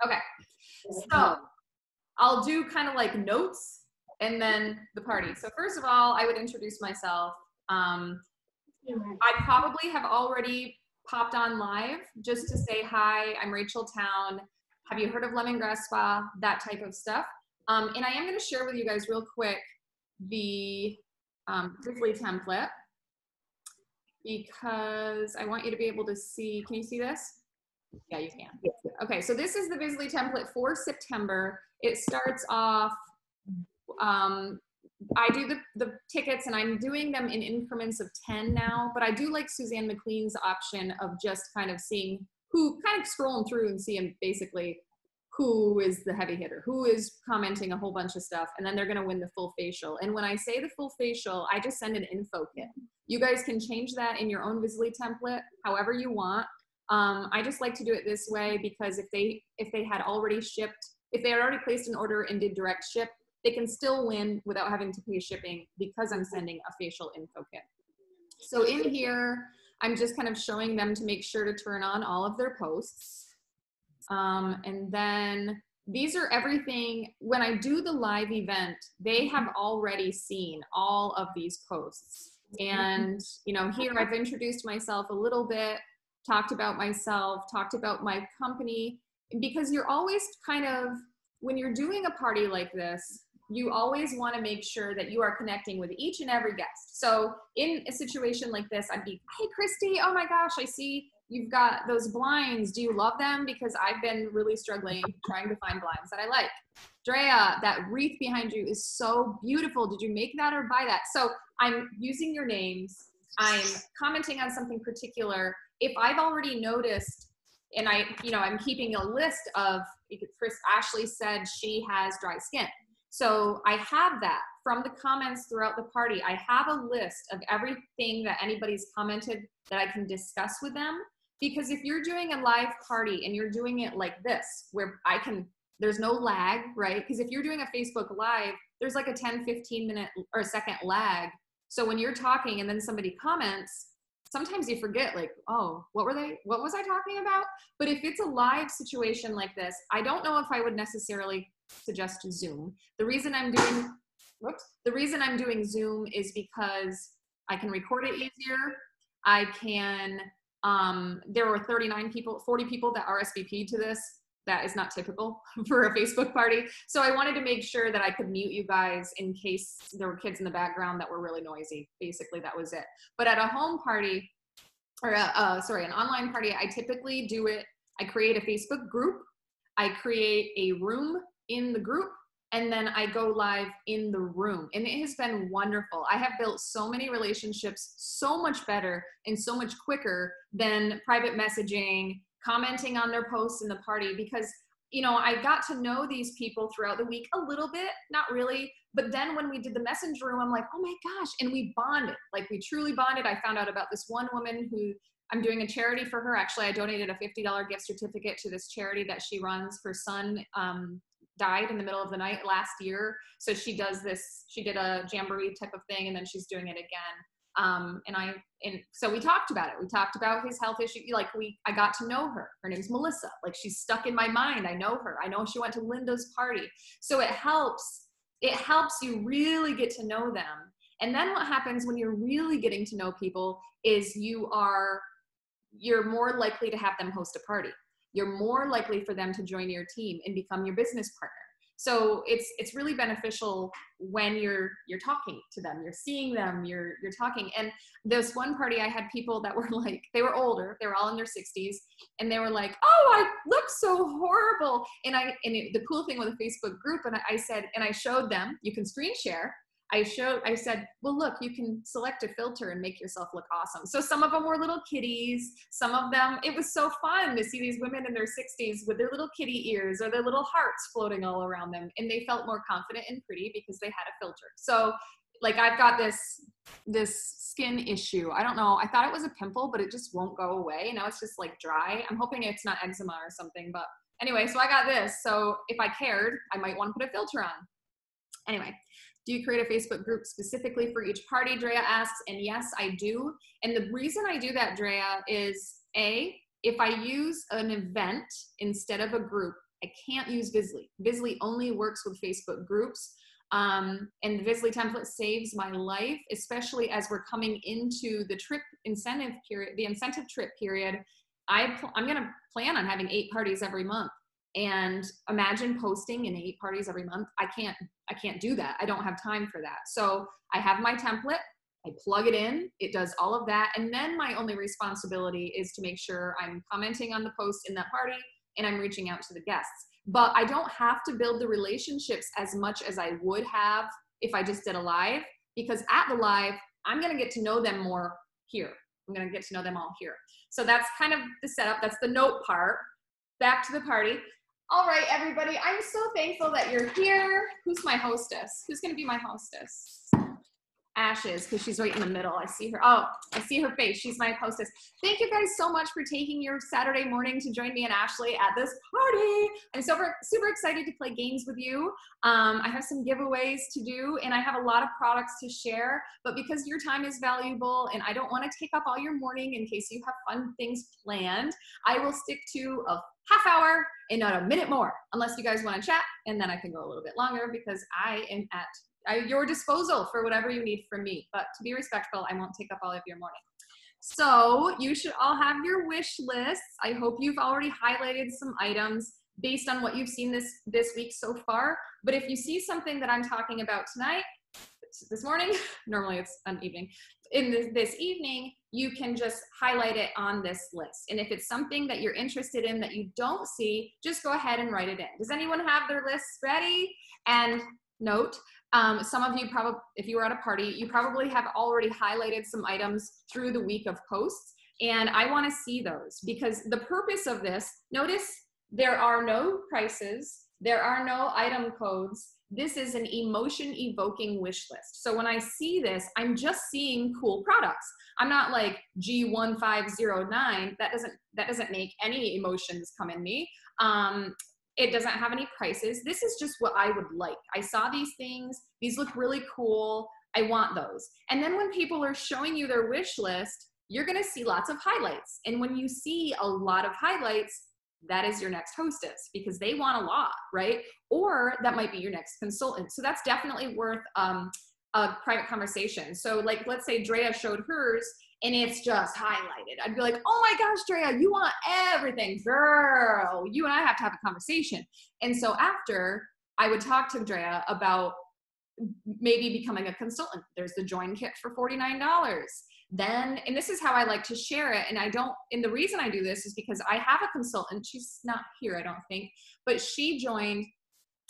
Okay, so I'll do kind of like notes and then the party. So first of all, I would introduce myself. I probably have already popped on live just to say hi. I'm Rachel Town. Have you heard of Lemongrass Spa? That type of stuff. And I am going to share with you guys real quick the Drizzly template because I want you to be able to see. Can you see this? Yeah, you can. Okay, so this is the Bisley template for September. It starts off, I do the tickets and I'm doing them in increments of 10 now, but I do like Suzanne McLean's option of just kind of seeing who, kind of scrolling through and seeing basically who is the heavy hitter, who is commenting a whole bunch of stuff, and then they're gonna win the full facial. And when I say the full facial, I just send an info kit. You guys can change that in your own Bisley template, however you want. I just like to do it this way because if they had already shipped, if they had already placed an order and did direct ship, they can still win without having to pay shipping because I'm sending a facial info kit. So in here, I'm just kind of showing them to make sure to turn on all of their posts. And then these are everything, when I do the live event, they have already seen all of these posts. And, you know, here I've introduced myself a little bit, talked about myself, talked about my company, because you're always kind of, when you're doing a party like this, you always want to make sure that you are connecting with each and every guest. So in a situation like this, I'd be, hey, Christy, oh my gosh, I see you've got those blinds. Do you love them? Because I've been really struggling trying to find blinds that I like. Drea, that wreath behind you is so beautiful. Did you make that or buy that? So I'm using your names. I'm commenting on something particular. If I've already noticed, and I'm keeping a list of, Ashley said she has dry skin. So I have that from the comments throughout the party. I have a list of everything that anybody's commented that I can discuss with them. Because if you're doing a live party and you're doing it like this, where there's no lag, right? Because if you're doing a Facebook Live, there's like a 10, 15 minute or second lag. So when you're talking and then somebody comments, sometimes you forget, like, oh, what was I talking about? But if it's a live situation like this, I don't know if I would necessarily suggest Zoom. The reason I'm doing Zoom is because I can record it easier. I can, there were 40 people that RSVP'd to this. That is not typical for a Facebook party. So I wanted to make sure that I could mute you guys in case there were kids in the background that were really noisy. Basically, that was it. But at a home party, or an online party, I typically do it. I create a Facebook group. I create a room in the group, and then I go live in the room. And it has been wonderful. I have built so many relationships so much better and so much quicker than private messaging, commenting on their posts in the party, because, you know, I got to know these people throughout the week a little bit, not really, but then when we did the messenger room, I'm like, oh my gosh, and we bonded, like we truly bonded. I found out about this one woman who I'm doing a charity for her. Actually, I donated a $50 gift certificate to this charity that she runs. Her son died in the middle of the night last year. So she did a jamboree type of thing, and then she's doing it again. And so we talked about it. We talked about his health issue. Like I got to know her. Her name's Melissa. Like, she's stuck in my mind. I know her. I know she went to Linda's party. So it helps you really get to know them. And then what happens when you're really getting to know people is you're more likely to have them host a party. You're more likely for them to join your team and become your business partner. So it's really beneficial when you're talking to them, you're seeing them, you're talking. And this one party, I had people that were like, they were older, they were all in their 60s, and they were like, oh, I look so horrible. And the cool thing with a Facebook group, and I showed them, you can screen share. I said, well, look, you can select a filter and make yourself look awesome. So some of them were little kitties. Some of them, it was so fun to see these women in their 60s with their little kitty ears or their little hearts floating all around them. And they felt more confident and pretty because they had a filter. So like, I've got this skin issue. I don't know. I thought it was a pimple, but it just won't go away. Now it's just like dry. I'm hoping it's not eczema or something, but anyway, so I got this. So if I cared, I might want to put a filter on. Anyway. Do you create a Facebook group specifically for each party? Drea asks, and yes, I do. And the reason I do that, Drea, is A, if I use an event instead of a group, I can't use Visly. Visly only works with Facebook groups. And the Visly template saves my life, especially as we're coming into the trip incentive period, the incentive trip period. I'm going to plan on having 8 parties every month. And imagine posting in 8 parties every month. I can't do that. I don't have time for that. So I have my template. I plug it in, it does all of that. And then my only responsibility is to make sure I'm commenting on the post in that party and I'm reaching out to the guests. But I don't have to build the relationships as much as I would have if I just did a live, because at the live, I'm gonna get to know them more here. I'm gonna get to know them all here. So that's kind of the setup. That's the note part. Back to the party. All right, everybody, I'm so thankful that you're here. Who's my hostess? Who's gonna be my hostess? Ashes, because she's right in the middle. I see her. Oh, I see her face. She's my hostess. Thank you guys so much for taking your Saturday morning to join me and Ashley at this party. I'm super excited to play games with you. I have some giveaways to do, and I have a lot of products to share, but because your time is valuable and I don't want to take up all your morning in case you have fun things planned, I will stick to a half hour and not a minute more, unless you guys want to chat, and then I can go a little bit longer because I am at your disposal for whatever you need from me. But to be respectful, I won't take up all of your morning. So you should all have your wish lists. I hope you've already highlighted some items based on what you've seen this week so far. But if you see something that I'm talking about tonight, this morning, normally it's an evening, in this evening, you can just highlight it on this list. And if it's something that you're interested in that you don't see, just go ahead and write it in. Does anyone have their lists ready? And note, some of you probably, if you were at a party, you probably have already highlighted some items through the week of posts. And I want to see those because the purpose of this, notice there are no prices, there are no item codes. This is an emotion evoking wish list. So when I see this, I'm just seeing cool products. I'm not like G1509, that doesn't make any emotions come in me. It doesn't have any prices. This is just what I would like. I saw these things. These look really cool. I want those. And then when people are showing you their wish list, you're gonna see lots of highlights. And when you see a lot of highlights, that is your next hostess because they want a lot, right? Or that might be your next consultant. So that's definitely worth a private conversation. So like, let's say Drea showed hers and it's just highlighted. I'd be like, oh my gosh, Drea, you want everything. Girl, you and I have to have a conversation. And so after, I would talk to Drea about maybe becoming a consultant. There's the join kit for $49. Then, and this is how I like to share it. And the reason I do this is because I have a consultant. She's not here, I don't think, but she joined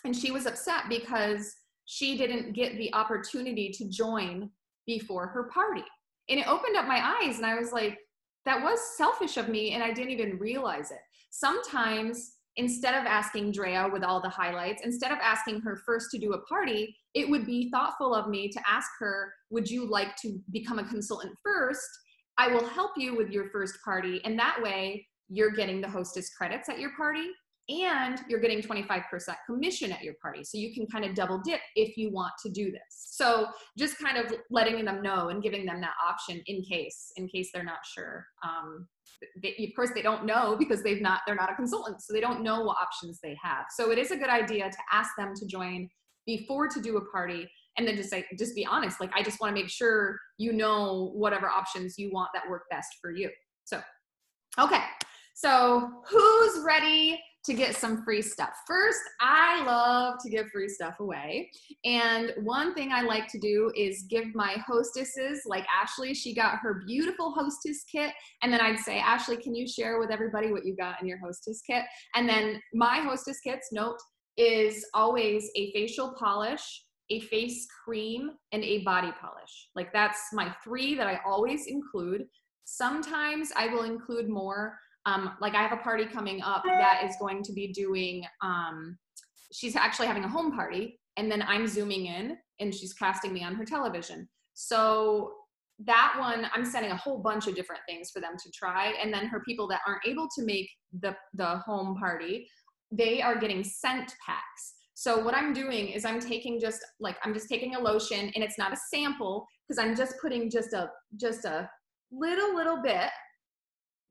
and she was upset because she didn't get the opportunity to join before her party. And it opened up my eyes and I was like, that was selfish of me and I didn't even realize it. Sometimes instead of asking Drea with all the highlights, instead of asking her first to do a party, it would be thoughtful of me to ask her, would you like to become a consultant first? I will help you with your first party. And that way you're getting the hostess credits at your party and you're getting 25% commission at your party. So you can kind of double dip if you want to do this. So just kind of letting them know and giving them that option in case they're not sure. Of course they don't know because they're not a consultant. So they don't know what options they have. So it is a good idea to ask them to join before to do a party. And then just be honest. Like, I just want to make sure you know whatever options you want that work best for you. So, okay. So who's ready to get some free stuff? First, I love to give free stuff away. And one thing I like to do is give my hostesses, like Ashley, she got her beautiful hostess kit. And then I'd say, Ashley, can you share with everybody what you got in your hostess kit? And then my hostess kits, note, is always a facial polish, a face cream, and a body polish. Like, that's my 3 that I always include. Sometimes I will include more. Like, I have a party coming up that is going to be doing, she's actually having a home party, and then I'm zooming in and she's casting me on her television. So that one, I'm sending a whole bunch of different things for them to try. And then her people that aren't able to make the home party, they are getting scent packs. So what I'm doing is I'm just taking a lotion, and it's not a sample because I'm just putting just a little bit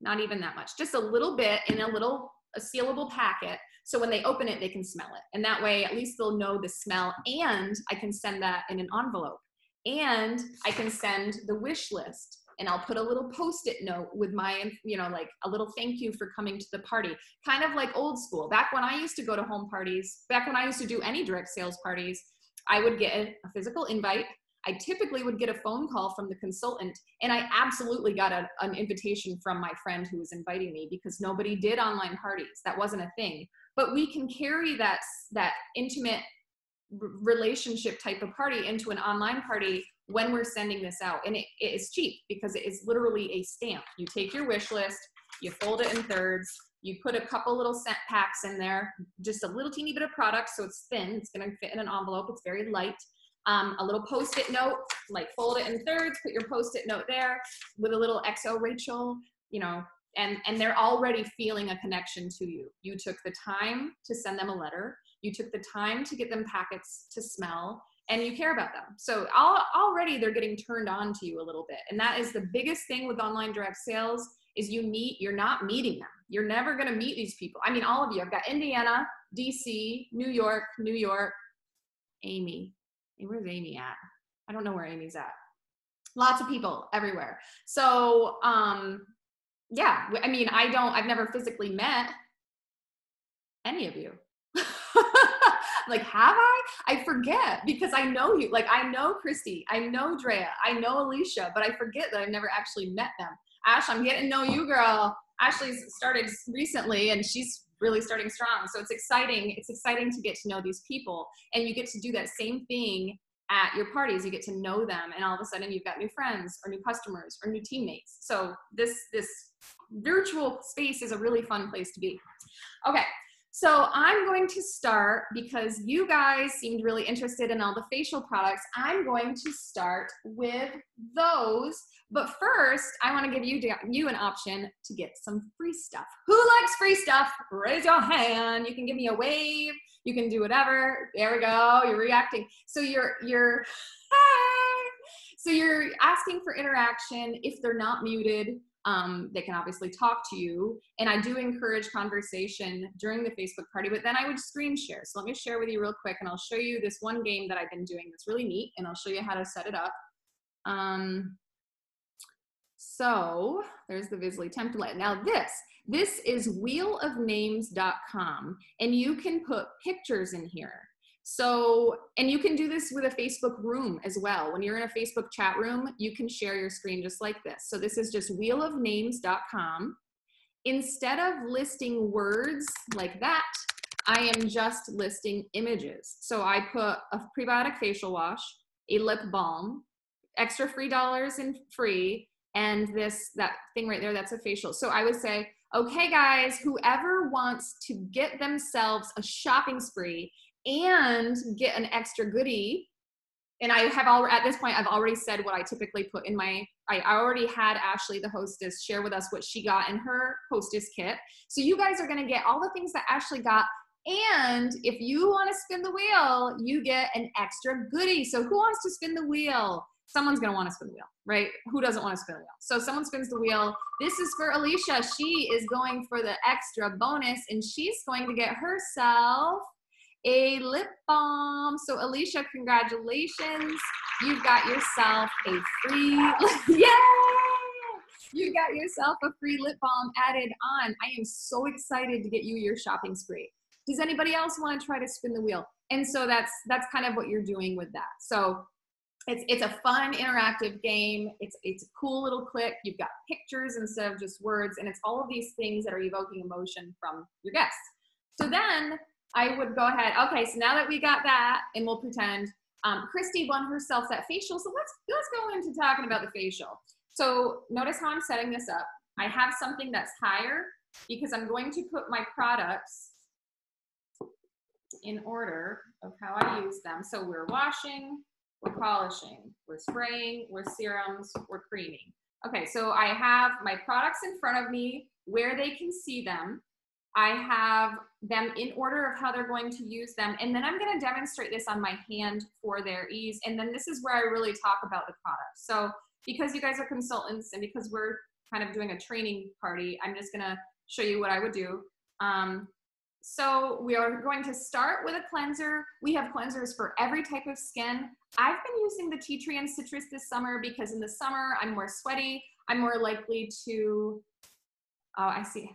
Not even that much, just a little bit in a sealable packet. So when they open it, they can smell it. And that way, at least they'll know the smell, and I can send that in an envelope. And I can send the wish list, and I'll put a little Post-it note with my, you know, like a little thank you for coming to the party. Kind of like old school. Back when I used to go to home parties, back when I used to do any direct sales parties, I would get a physical invite. I typically would get a phone call from the consultant, and I absolutely got an invitation from my friend who was inviting me, because nobody did online parties. That wasn't a thing. But we can carry that intimate relationship type of party into an online party when we're sending this out. And it is cheap, because it is literally a stamp. You take your wish list, you fold it in thirds, you put a couple little scent packs in there, just a little teeny bit of product, so it's thin, it's gonna fit in an envelope, it's very light. A little Post-it note, like fold it in thirds, put your Post-it note there with a little XO Rachel, you know, and they're already feeling a connection to you. You took the time to send them a letter, you took the time to get them packets to smell, and you care about them. So already they're getting turned on to you a little bit. And that is the biggest thing with online direct sales, is you're not meeting them. You're never gonna meet these people. I mean, all of you, I've got Indiana, DC, New York, Amy. Hey, where's Amy at? I don't know where Amy's at. Lots of people everywhere. So, yeah, I mean, I've never physically met any of you. Like, have I? I forget, because I know you. Like, I know Christy, I know Drea, I know Alicia, but I forget that I've never actually met them. Ash, I'm getting to know you, girl. Ashley's started recently, and she's really starting strong. So it's exciting. It's exciting to get to know these people, and you get to do that same thing at your parties. You get to know them, and all of a sudden you've got new friends or new customers or new teammates. So this virtual space is a really fun place to be. Okay. So I'm going to start, because you guys seemed really interested in all the facial products. I'm going to start with those. But first, I want to give you an option to get some free stuff. Who likes free stuff? Raise your hand. You can give me a wave. You can do whatever. There we go. You're reacting. So you're so you're asking for interaction. If they're not muted, they can obviously talk to you. And I do encourage conversation during the Facebook party, but then I would screen share. So let me share with you real quick, and I'll show you this one game that I've been doing that's really neat, and I'll show you how to set it up. So there's the Visly template. Now this is wheelofnames.com, and you can put pictures in here. So, and you can do this with a Facebook room as well. When you're in a Facebook chat room, you can share your screen just like this. So this is just wheelofnames.com. Instead of listing words like that, I am just listing images. So I put a prebiotic facial wash, a lip balm, extra $3 in free, and that thing right there, that's a facial. So I would say, okay guys, whoever wants to get themselves a shopping spree and get an extra goodie, and I have at this point, I've already said what I typically put in I already had Ashley, the hostess, share with us what she got in her hostess kit. So you guys are gonna get all the things that Ashley got, and if you wanna spin the wheel, you get an extra goodie. So who wants to spin the wheel? Someone's gonna wanna spin the wheel, right? Who doesn't wanna spin the wheel? So someone spins the wheel. This is for Alicia. She is going for the extra bonus, and she's going to get herself a lip balm. So Alicia, congratulations. You've got yourself a free, yay! You got yourself a free lip balm added on. I am so excited to get you your shopping spree. Does anybody else want to try to spin the wheel? And so that's kind of what you're doing with that. So it's a fun interactive game. It's a cool little click. You've got pictures instead of just words, and it's all of these things that are evoking emotion from your guests. So then I would go ahead. Okay, so now that we got that, and we'll pretend Christy won herself that facial. So let's go into talking about the facial. So notice how I'm setting this up. I have something that's higher because I'm going to put my products in order of how I use them. So we're washing, we're polishing, we're spraying, we're serums, we're creaming. Okay, so I have my products in front of me where they can see them. I have them in order of how they're going to use them. And then I'm going to demonstrate this on my hand for their ease. And then this is where I really talk about the product. So because you guys are consultants and because we're kind of doing a training party, I'm just gonna show you what I would do. So we are going to start with a cleanser. We have cleansers for every type of skin. I've been using the tea tree and citrus this summer because in the summer I'm more sweaty. I'm more likely to, oh, I see.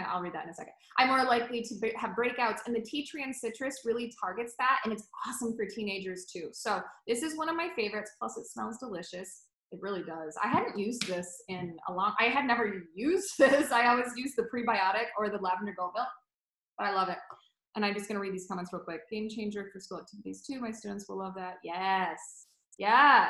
I'll read that in a second. I'm more likely to have breakouts, and the tea tree and citrus really targets that, and it's awesome for teenagers too. So this is one of my favorites, plus it smells delicious. It really does. I hadn't used this in a long, I had never used this. I always use the prebiotic or the lavender goat milk, but I love it. And I'm just gonna read these comments real quick. Game changer for school activities too. My students will love that. Yes, yeah.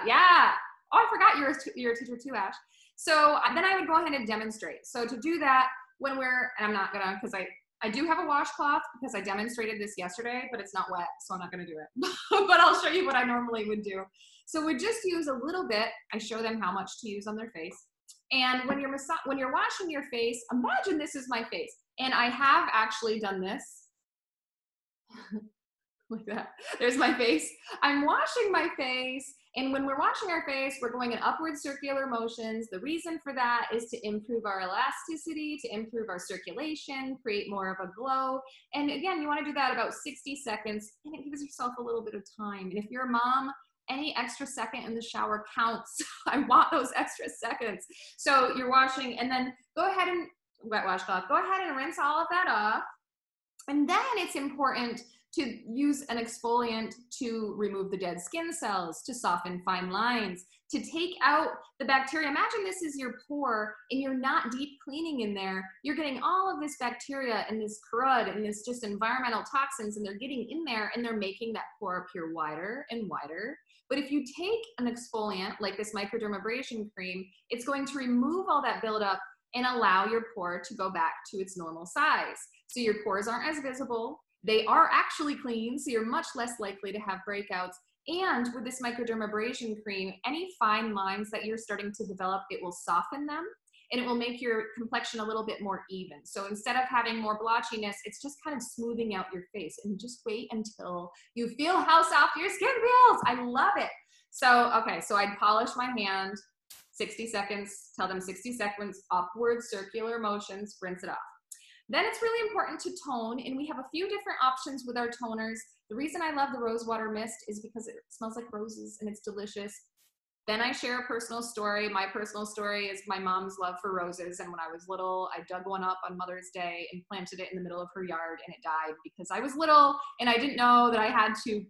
Oh, I forgot you're a teacher too, Ash. So then I would go ahead and demonstrate. So to do that, when we're, and I'm not gonna, because I do have a washcloth because I demonstrated this yesterday, but it's not wet, so I'm not gonna do it. But I'll show you what I normally would do. So we just use a little bit. I show them how much to use on their face. And when you're washing your face, imagine this is my face. And I have actually done this. Like that. There's my face. I'm washing my face. And when we're washing our face, we're going in upward circular motions. The reason for that is to improve our elasticity, to improve our circulation, create more of a glow. And again, you want to do that about 60 seconds, and it gives yourself a little bit of time. And if you're a mom, any extra second in the shower counts. I want those extra seconds. So you're washing, and then go ahead and wet washcloth. Go ahead and rinse all of that off. And then it's important to use an exfoliant to remove the dead skin cells, to soften fine lines, to take out the bacteria. Imagine this is your pore and you're not deep cleaning in there. You're getting all of this bacteria and this crud and this just environmental toxins, and they're getting in there and they're making that pore appear wider and wider. But if you take an exfoliant like this microdermabrasion cream, it's going to remove all that buildup and allow your pore to go back to its normal size. So your pores aren't as visible. They are actually clean, so you're much less likely to have breakouts. And with this microdermabrasion cream, any fine lines that you're starting to develop, it will soften them, and it will make your complexion a little bit more even. So instead of having more blotchiness, it's just kind of smoothing out your face. And just wait until you feel how soft your skin feels. I love it. So, okay, so I'd polish my hand, 60 seconds, tell them 60 seconds, upward circular motions, rinse it off. Then it's really important to tone, and we have a few different options with our toners. The reason I love the rose water mist is because it smells like roses and it's delicious. Then I share a personal story. My personal story is my mom's love for roses, and when I was little, I dug one up on Mother's Day and planted it in the middle of her yard, and it died because I was little and I didn't know that I had to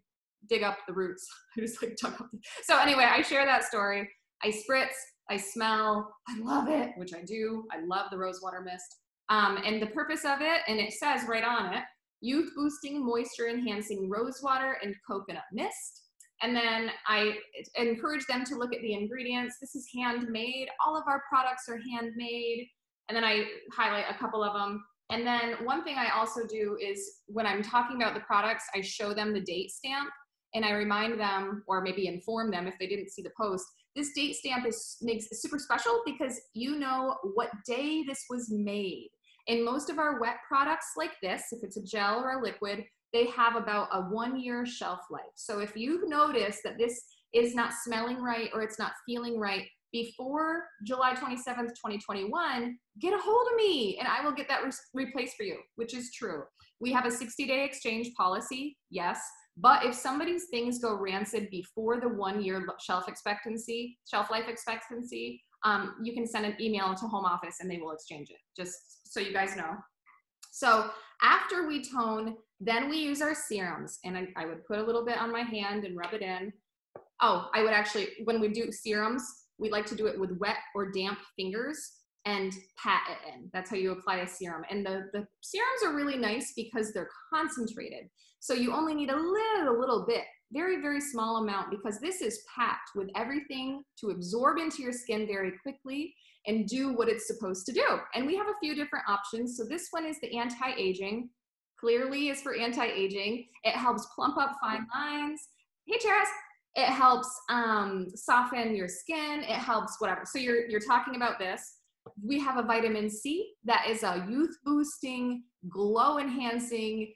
dig up the roots. I just like dug up. So anyway, I share that story. I spritz, I smell, I love it, which I do. I love the rose water mist. And the purpose of it, and it says right on it, youth boosting, moisture enhancing rose water and coconut mist. And then I encourage them to look at the ingredients. This is handmade. All of our products are handmade. And then I highlight a couple of them. And then one thing I also do is when I'm talking about the products, I show them the date stamp, and I remind them, or maybe inform them if they didn't see the post. This date stamp makes it super special because you know what day this was made. And most of our wet products like this, if it's a gel or a liquid, they have about a 1-year shelf life. So if you notice that this is not smelling right or it's not feeling right before July 27th, 2021, get a hold of me and I will get that replaced for you, which is true. We have a 60-day exchange policy, yes. But if somebody's things go rancid before the 1-year shelf life expectancy, you can send an email to home office and they will exchange it, just so you guys know. So after we tone, then we use our serums, and I would put a little bit on my hand and rub it in. Oh, I would actually, when we do serums, we like to do it with wet or damp fingers and pat it in. That's how you apply a serum. And the serums are really nice because they're concentrated. So you only need a little bit, very, very small amount, because this is packed with everything to absorb into your skin very quickly and do what it's supposed to do. And we have a few different options. So this one is the anti-aging. Clearly is for anti-aging. It helps plump up fine lines. Hey, Cheris. It helps soften your skin. It helps whatever. So you're talking about this. We have a vitamin C that is a youth boosting, glow enhancing,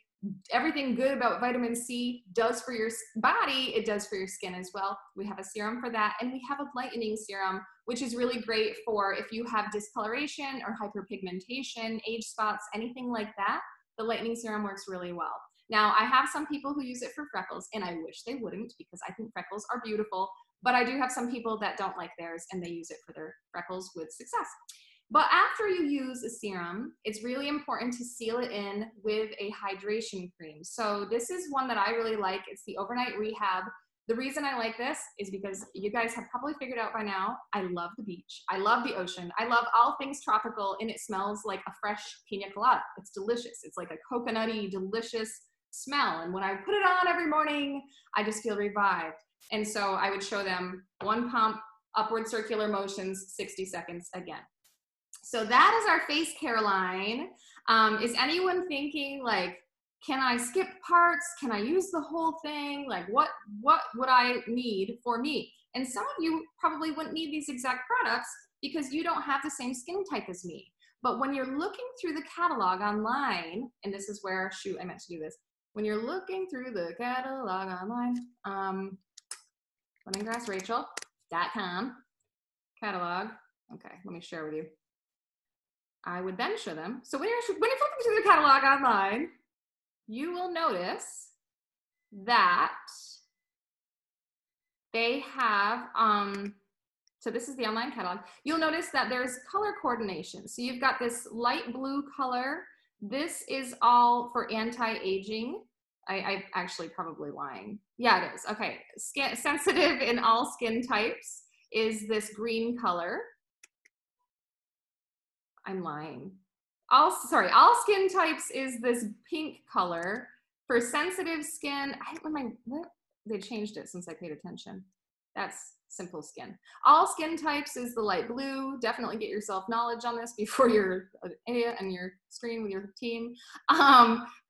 everything good about vitamin C does for your body, it does for your skin as well. We have a serum for that, and we have a lightening serum, which is really great for if you have discoloration or hyperpigmentation, age spots, anything like that. The lightening serum works really well. Now, I have some people who use it for freckles, and I wish they wouldn't because I think freckles are beautiful, but I do have some people that don't like theirs and they use it for their freckles with success. But after you use a serum, it's really important to seal it in with a hydration cream. So this is one that I really like. It's the Overnight Rehab. The reason I like this is because you guys have probably figured out by now, I love the beach. I love the ocean. I love all things tropical, and it smells like a fresh pina colada. It's delicious. It's like a coconutty, delicious smell. And when I put it on every morning, I just feel revived. And so I would show them 1 pump, upward circular motions, 60 seconds again. So that is our face care line. Is anyone thinking like, can I skip parts? Can I use the whole thing? Like what would I need for me? And some of you probably wouldn't need these exact products because you don't have the same skin type as me. But when you're looking through the catalog online, and this is where, shoot, I meant to do this. When you're looking through the catalog online, lemongrassrachel.com catalog. Okay, let me share with you. I would then show them. So when you're flipping through the catalog online, you will notice that they have, so this is the online catalog. You'll notice that there's color coordination. So you've got this light blue color. This is all for anti-aging. I actually probably lying. Yeah, it is. Okay, sensitive in all skin types is this green color. I'm lying. All skin types is this pink color. For sensitive skin, they changed it since I paid attention. That's simple skin. All skin types is the light blue. Definitely get yourself knowledge on this before you're an idiot on your screen with your team.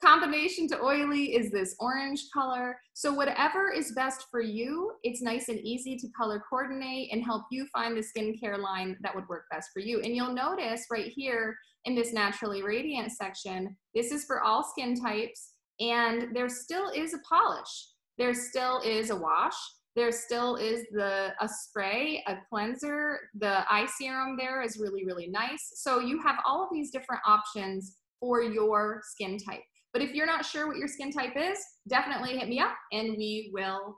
Combination to oily is this orange color. So whatever is best for you, it's nice and easy to color coordinate and help you find the skincare line that would work best for you. And you'll notice right here in this Naturally Radiant section, this is for all skin types, and there still is a polish. There still is a wash. There still is a spray, a cleanser. The eye serum there is really, really nice. So you have all of these different options for your skin type. But if you're not sure what your skin type is, definitely hit me up and we will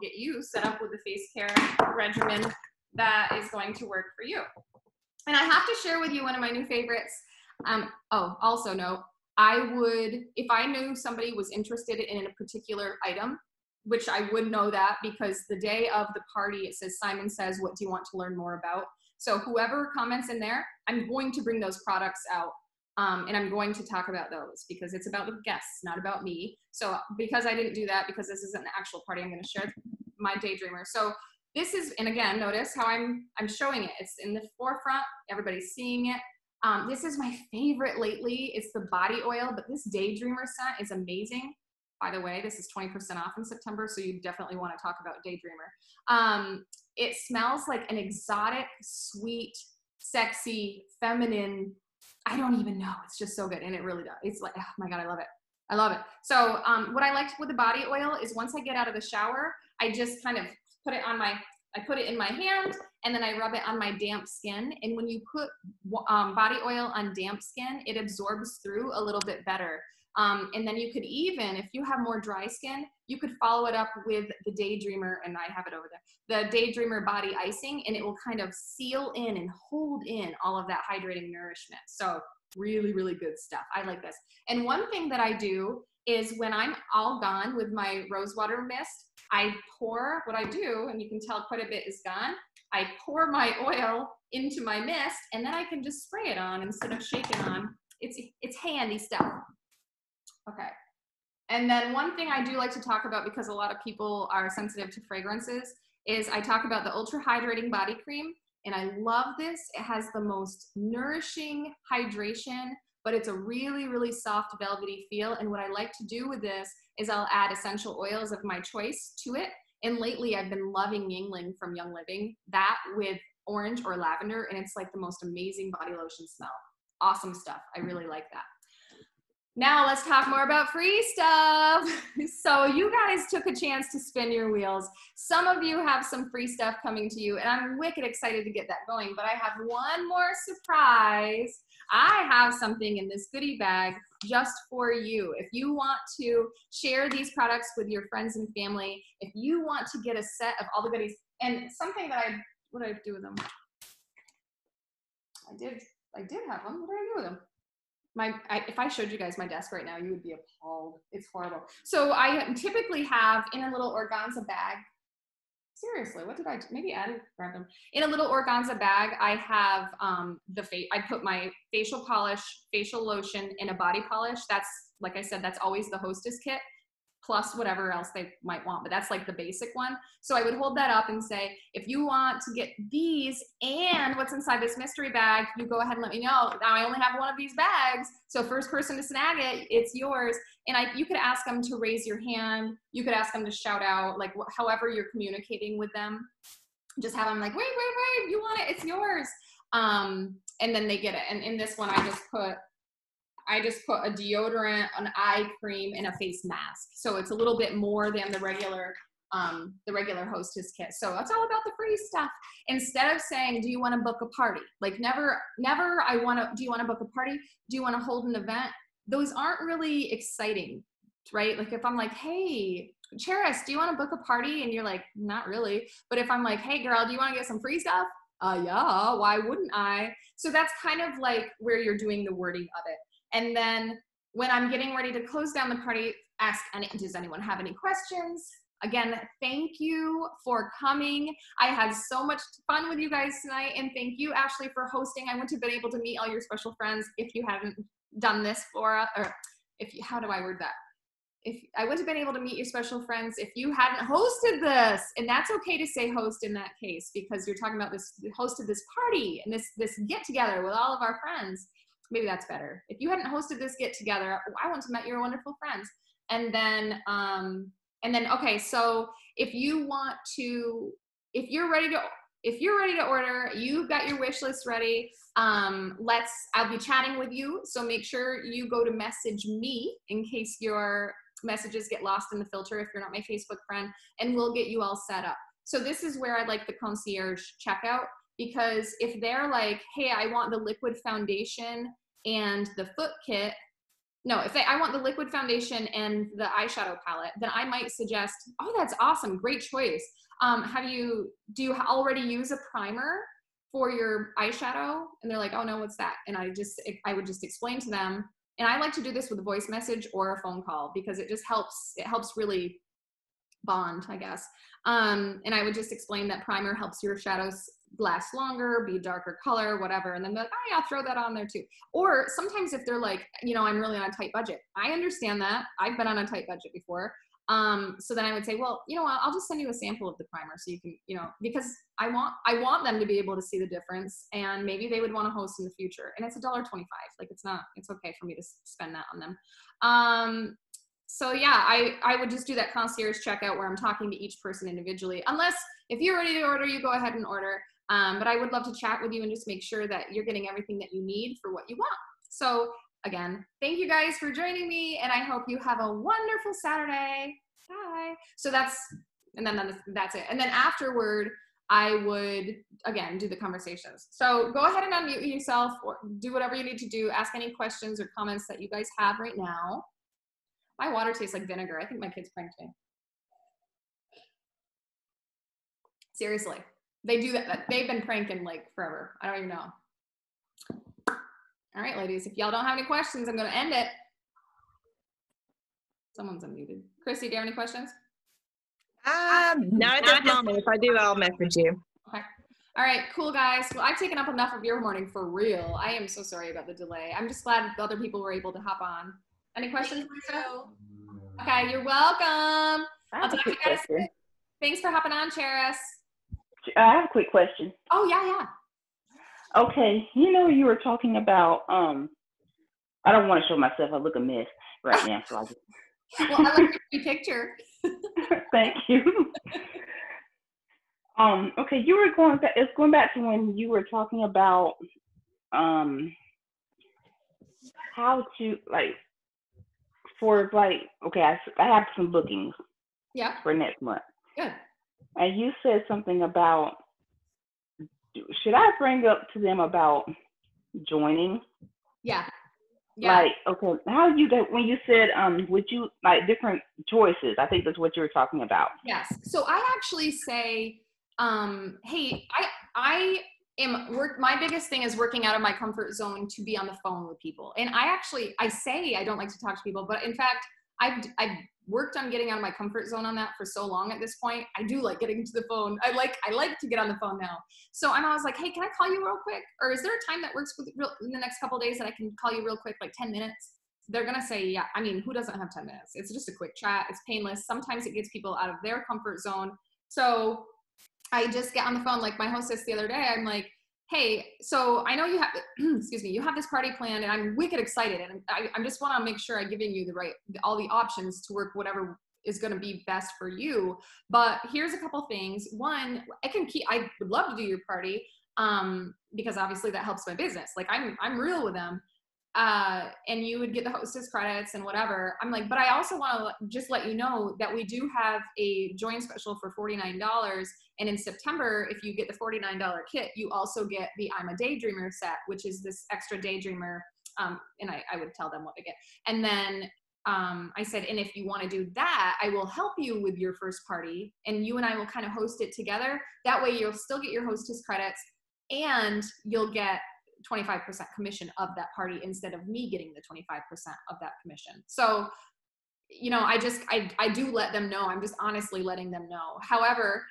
get you set up with a face care regimen that is going to work for you. And I have to share with you one of my new favorites. Also note, if I knew somebody was interested in a particular item, which I would know that because the day of the party, it says, Simon says, what do you want to learn more about? So whoever comments in there, I'm going to bring those products out and I'm going to talk about those because it's about the guests, not about me. So because I didn't do that, because this isn't an actual party, I'm going to share my Daydreamer. So this is, and again, notice how I'm showing it. It's in the forefront. Everybody's seeing it. This is my favorite lately. It's the body oil, but this Daydreamer scent is amazing. By the way, this is 20% off in September, so you definitely want to talk about Daydreamer. It smells like an exotic, sweet, sexy, feminine, I don't even know. It's just so good, and it really does. It's like, oh my God, I love it. I love it. So what I liked with the body oil is once I get out of the shower, I just kind of put it in my hand, and then I rub it on my damp skin. And when you put body oil on damp skin, it absorbs through a little bit better. And then you could even, if you have more dry skin, you could follow it up with the Daydreamer, and I have it over there, the Daydreamer body icing, and it will kind of seal in and hold in all of that hydrating nourishment. So really, really good stuff. I like this. And one thing that I do is when I'm all gone with my rosewater mist, I pour, what I do, and you can tell quite a bit is gone, I pour my oil into my mist, and then I can just spray it on instead of shaking on. It's handy stuff. Okay. And then one thing I do like to talk about, because a lot of people are sensitive to fragrances, is I talk about the Ultra Hydrating Body Cream. And I love this. It has the most nourishing hydration, but it's a really, really soft, velvety feel. And what I like to do with this is I'll add essential oils of my choice to it. And lately I've been loving Yingling from Young Living, that with orange or lavender. And it's like the most amazing body lotion smell. Awesome stuff. I really like that. Now let's talk more about free stuff. So you guys took a chance to spin your wheels. Some of you have some free stuff coming to you, and I'm wicked excited to get that going, but I have one more surprise. I have something in this goodie bag just for you. If you want to share these products with your friends and family, if you want to get a set of all the goodies, and something that what did I do with them? I did have them. What did I do with them? If I showed you guys my desk right now, you would be appalled. It's horrible. So I typically have in a little organza bag. Seriously, what did I do? Maybe I didn't grab them. In a little organza bag, I have I put my facial polish, facial lotion, and a body polish. That's, like I said, that's always the hostess kit, plus whatever else they might want, but that's like the basic one. So I would hold that up and say, if you want to get these and what's inside this mystery bag, you go ahead and let me know. Now I only have one of these bags, so first person to snag it, it's yours. And you could ask them to raise your hand. You could ask them to shout out, like however you're communicating with them. Just have them like, wait, you want it, it's yours. And then they get it. And in this one, I just put a deodorant, an eye cream, and a face mask. So it's a little bit more than the regular hostess kit. So it's all about the free stuff. Instead of saying, do you want to book a party? Like do you want to book a party? Do you want to hold an event? Those aren't really exciting, right? Like if I'm like, hey, Cheris, do you want to book a party? And you're like, not really. But if I'm like, hey girl, do you want to get some free stuff? Yeah, why wouldn't I? So that's kind of like where you're doing the wording of it. And then when I'm getting ready to close down the party, does anyone have any questions? Again, thank you for coming. I had so much fun with you guys tonight, and thank you, Ashley, for hosting. I wouldn't have been able to meet all your special friends if you hadn't done this for us, how do I word that? I wouldn't have been able to meet your special friends if you hadn't hosted this. And that's okay to say host in that case, because you're talking about hosted this party and this get together with all of our friends. Maybe that's better. If you hadn't hosted this get together, I wouldn't have met your wonderful friends. And then, okay, so if you're ready to order, you've got your wish list ready. I'll be chatting with you. So make sure you go to message me in case your messages get lost in the filter if you're not my Facebook friend, and we'll get you all set up. So this is where I like the concierge checkout, because if they're like, hey, I want the liquid foundation and the foot kit. No, I want the liquid foundation and the eyeshadow palette, then I might suggest, oh, that's awesome. Great choice. Do you already use a primer for your eyeshadow? And they're like, oh no, what's that? And I would just explain to them. And I like to do this with a voice message or a phone call, because it helps really bond, I guess. And I would just explain that primer helps your shadows last longer, be darker color, whatever. And then they're like, oh yeah, throw that on there too. Or sometimes if they're like, I'm really on a tight budget. I understand that. I've been on a tight budget before. So then I would say, well, you know what, I'll just send you a sample of the primer so you can, because I want them to be able to see the difference, and maybe they would want to host in the future. And it's $1.25. Like it's okay for me to spend that on them. So yeah, I would just do that concierge checkout where I'm talking to each person individually. Unless if you're ready to order, you go ahead and order. But I would love to chat with you and just make sure that you're getting everything that you need for what you want. So again, thank you guys for joining me, and I hope you have a wonderful Saturday. Bye. So that's it. And then afterward, I would, again, do the conversations. So go ahead and unmute yourself or do whatever you need to do. Ask any questions or comments that you guys have right now. My water tastes like vinegar. I think my kids pranked me. Seriously. They do that. They've been pranking like forever. I don't even know. All right, ladies, if y'all don't have any questions, I'm going to end it. Someone's unmuted. Chrissy, do you have any questions? Not at this moment. If I do, I'll message you. Okay. All right, cool, guys. Well, I've taken up enough of your morning for real. I am so sorry about the delay. I'm just glad other people were able to hop on. Any questions, Lisa? Okay, you're welcome. I'll talk to you guys soon. Thanks for hopping on, Cheris. I have a quick question. Oh, yeah. Okay, you were talking about, I don't want to show myself. I look a mess right now. So well, I like your picture. Thank you. Okay, you were going back to when you were talking about how to, like, for like, okay, I have some bookings Yeah. for next month. Good. And you said something about, should I bring up to them about joining? Yeah. Yeah. Like, okay, how you get, when you said, would you, like different choices, I think that's what you were talking about. Yes. So I actually say, hey, I am my biggest thing is working out of my comfort zone to be on the phone with people. And I say I don't like to talk to people, but in fact, I've worked on getting out of my comfort zone on that for so long at this point. I do like getting to the phone. I like to get on the phone now. So I'm always like, hey, can I call you real quick? Or is there a time that works in the next couple of days that I can call you real quick, like 10 minutes? They're going to say, yeah. I mean, who doesn't have 10 minutes? It's just a quick chat. It's painless. Sometimes it gets people out of their comfort zone. So I just get on the phone. Like my hostess the other day, I'm like, hey, so I know you have, excuse me, you have this party planned and I'm wicked excited. And I just want to make sure I'm giving you all the options to work whatever is going to be best for you. But here's a couple things. One, I would love to do your party because obviously that helps my business. Like I'm real with them. And you would get the hostess credits and whatever. I'm like, but I also want to just let you know that we do have a join special for $49. And in September, if you get the $49 kit, you also get the I'm a Daydreamer set, which is this extra Daydreamer. And I would tell them what to get. And then I said, and if you want to do that, I will help you with your first party and you and I will kind of host it together. That way you'll still get your hostess credits and you'll get 25% commission of that party instead of me getting the 25% of that commission. So, I do let them know. I'm just honestly letting them know. However,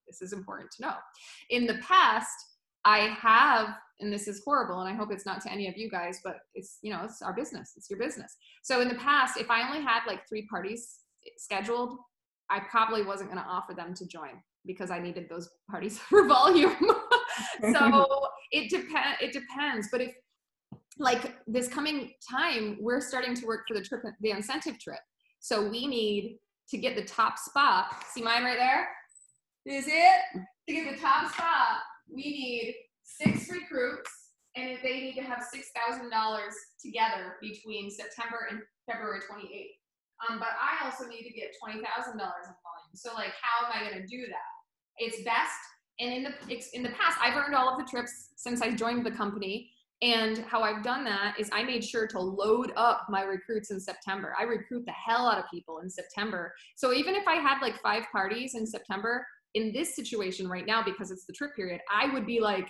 this is important to know. In the past, I have, and this is horrible, and I hope it's not to any of you guys, but it's our business. It's your business. So in the past, if I only had like 3 parties scheduled, I probably wasn't going to offer them to join because I needed those parties for volume. So it depends. But if like this coming time, we're starting to work for the incentive trip. So we need to get the top spot. See mine right there? Is it? To get the top spot, we need 6 recruits, and they need to have $6,000 together between September and February 28th. But I also need to get $20,000 in volume. So like, how am I going to do that? It's best. And in the past, I've earned all of the trips since I joined the company. And how I've done that is I made sure to load up my recruits in September. I recruit the hell out of people in September. So even if I had like 5 parties in September, in this situation right now, because it's the trip period, I would be like,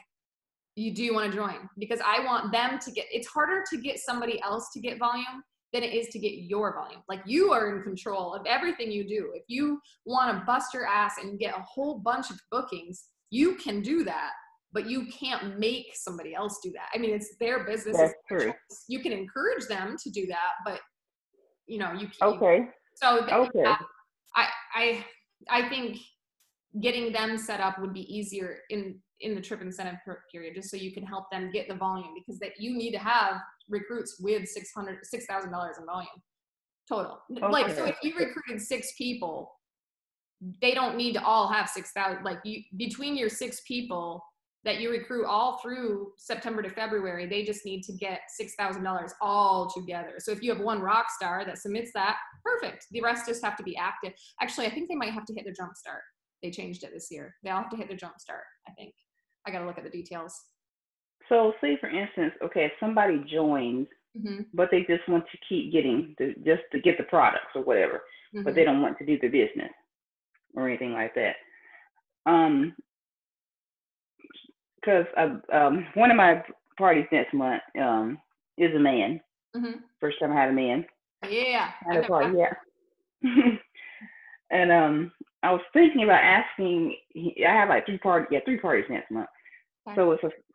do you want to join? Because I want them to it's harder to get somebody else to get volume than it is to get your volume. Like you are in control of everything you do. If you want to bust your ass and get a whole bunch of bookings, you can do that, but you can't make somebody else do that. I mean, it's their business. That's true. You can encourage them to do that, but you can't. Okay. So okay. I think getting them set up would be easier in the trip incentive period, just so you can help them get the volume, because that you need to have recruits with $6,000 in volume total. Okay. Like, so if you recruited 6 people, they don't need to all have 6,000. Like between your 6 people that you recruit all through September to February, they just need to get $6,000 all together. So if you have one rock star that submits that, perfect. The rest just have to be active. Actually, I think they might have to hit their jump start. They changed it this year. They all have to hit their jump start, I think. I got to look at the details. So say for instance, okay, if somebody joins, but they just want to keep getting, just to get the products or whatever, but they don't want to do the business or anything like that. Because one of my parties next month is a man. First time I had a man. Yeah. I had a party, yeah. And I was thinking about asking. I have like 3 parties next month. Okay.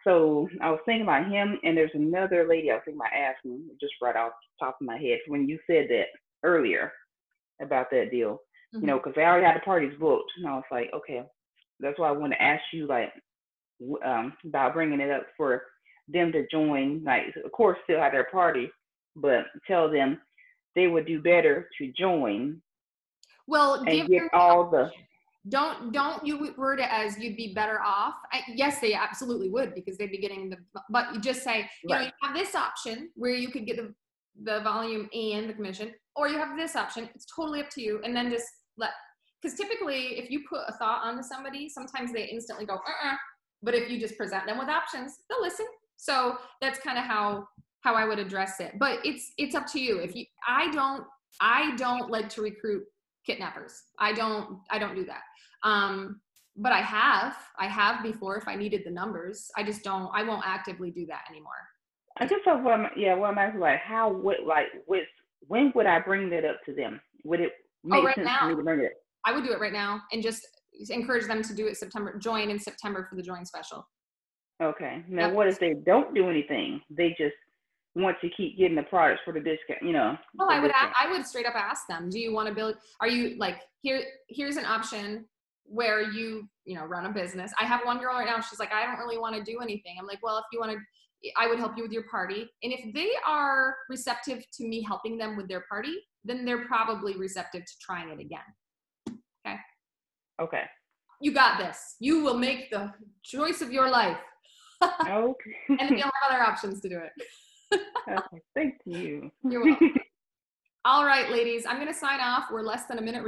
So I was thinking about him, and there's another lady I was thinking about asking, just right off the top of my head when you said that earlier about that deal. Because they already had the parties booked, and I was like, okay, that's why I want to ask you, like, about bringing it up for them to join. Like, of course, still have their party, but tell them they would do better to join. Well, and get all the. Don't you word it as you'd be better off. Yes, they absolutely would, because they'd be getting but you just say, you have this option where you could get the volume and the commission, or you have this option. It's totally up to you. And then just because typically if you put a thought onto somebody, sometimes they instantly go, but if you just present them with options, they'll listen. So that's kind of how I would address it. But it's up to you. I don't like to recruit kidnappers. I don't do that. But I have before if I needed the numbers. I won't actively do that anymore. I just thought what I'm asking, like, when would I bring that up to them? Would it make sense for me to bring it up? I would do it right now and just encourage them to do it join in September for the join special. Okay. Now, what if they don't do anything? They just want to keep getting the products for the discount, Well, I would straight up ask them, do you want to build, are you like, here's an option where you run a business. I have one girl right now. She's like, I don't really want to do anything. I'm like, well, if you want to, I would help you with your party. And if they are receptive to me helping them with their party, then they're probably receptive to trying it again. Okay. Okay. You got this. You will make the choice of your life. Okay. And then you'll have other options to do it. Okay. Thank you. You're welcome. All right, ladies, I'm going to sign off. We're less than a minute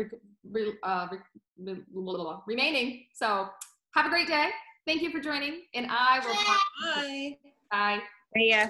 remaining. So have a great day. Thank you for joining. And I will. Bye. Bye. See ya.